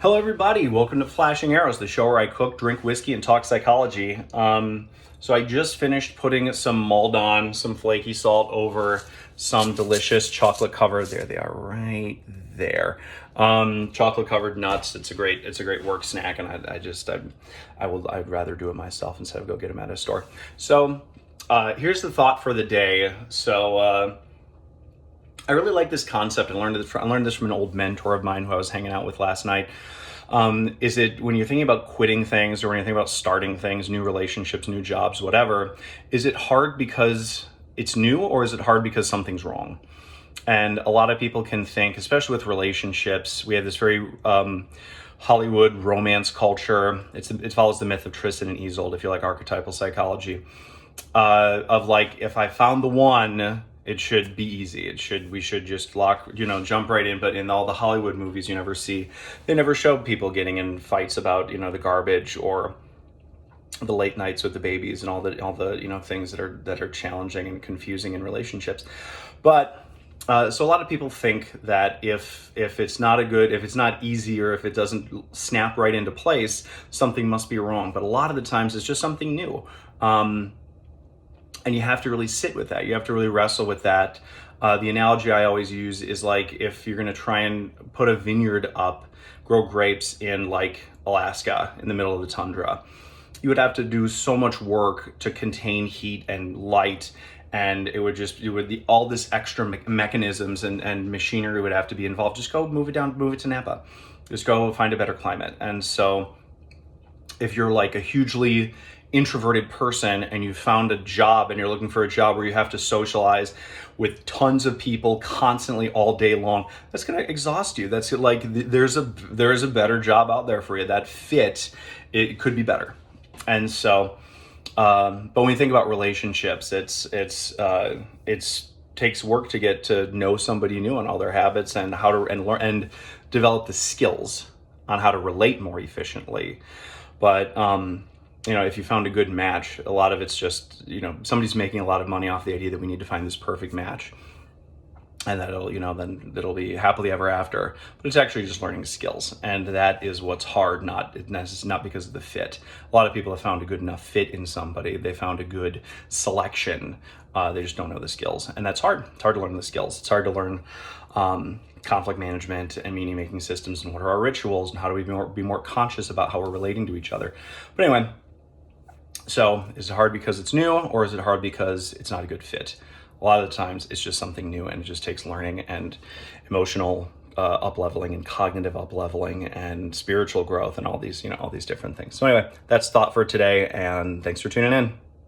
Hello, everybody. Welcome to Flashing Arrows, the show where I cook, drink whiskey, and talk psychology. So I just finished putting some Maldon, some flaky salt over some delicious chocolate covered. There they are, right there. Chocolate covered nuts. It's a great work snack, and I'd rather do it myself instead of go get them at a store. So here's the thought for the day. I really like this concept. I learned this from an old mentor of mine who I was hanging out with last night. Is it when you're thinking about quitting things or when you're thinking about starting things, new relationships, new jobs, whatever, is it hard because it's new or is it hard because something's wrong? And a lot of people can think, especially with relationships, we have this very Hollywood romance culture. It follows the myth of Tristan and Isolde, if you like archetypal psychology, of like, if I found the one, it should be easy. We should just jump right in. But in all the Hollywood movies, they never show people getting in fights about, the garbage or the late nights with the babies and all the things that are challenging and confusing in relationships. But so a lot of people think that if it's not easy, or if it doesn't snap right into place, something must be wrong. But a lot of the times it's just something new. And you have to really sit with that. You have to really wrestle with that. The analogy I always use is like if you're going to try and put a vineyard up, grow grapes in like Alaska in the middle of the tundra, you would have to do so much work to contain heat and light, and all this extra mechanisms and machinery would have to be involved. Just go move it to Napa. Just go find a better climate. And so if you're like a hugely introverted person and you found a job and you're looking for a job where you have to socialize with tons of people constantly all day long, that's going to exhaust you. That's like, there is a better job out there for you. That fit, it could be better. And so, but when you think about relationships, it's takes work to get to know somebody new and all their habits and how to learn and develop the skills on how to relate more efficiently. But if you found a good match, a lot of it's just, somebody's making a lot of money off the idea that we need to find this perfect match, and then it'll be happily ever after. But it's actually just learning skills, and that is what's hard. Not because of the fit. A lot of people have found a good enough fit in somebody. They found a good selection. They just don't know the skills, and that's hard. It's hard to learn the skills. It's hard to learn conflict management and meaning making systems, and what are our rituals, and how do we be more conscious about how we're relating to each other. But anyway. So is it hard because it's new, or is it hard because it's not a good fit? A lot of the times it's just something new, and it just takes learning and emotional up-leveling and cognitive up-leveling and spiritual growth and all these different things. So anyway, that's thought for today, and thanks for tuning in.